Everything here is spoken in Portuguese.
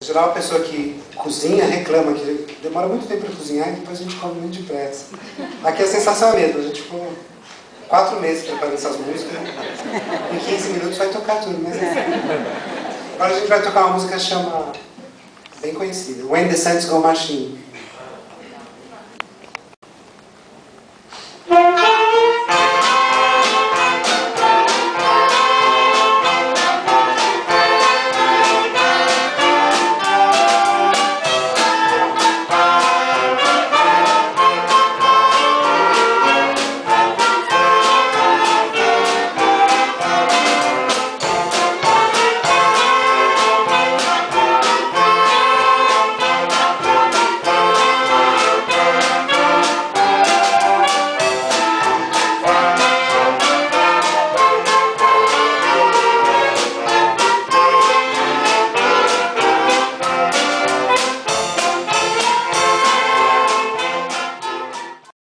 geral, a pessoa que cozinha reclama que demora muito tempo para cozinhar e depois a gente come muito depressa. Aqui a sensação é a mesma, a gente ficou 4 meses preparando essas músicas, em 15 minutos vai tocar tudo, mas agora a gente vai tocar uma música que chama, bem conhecida, When the Saints Go Marching.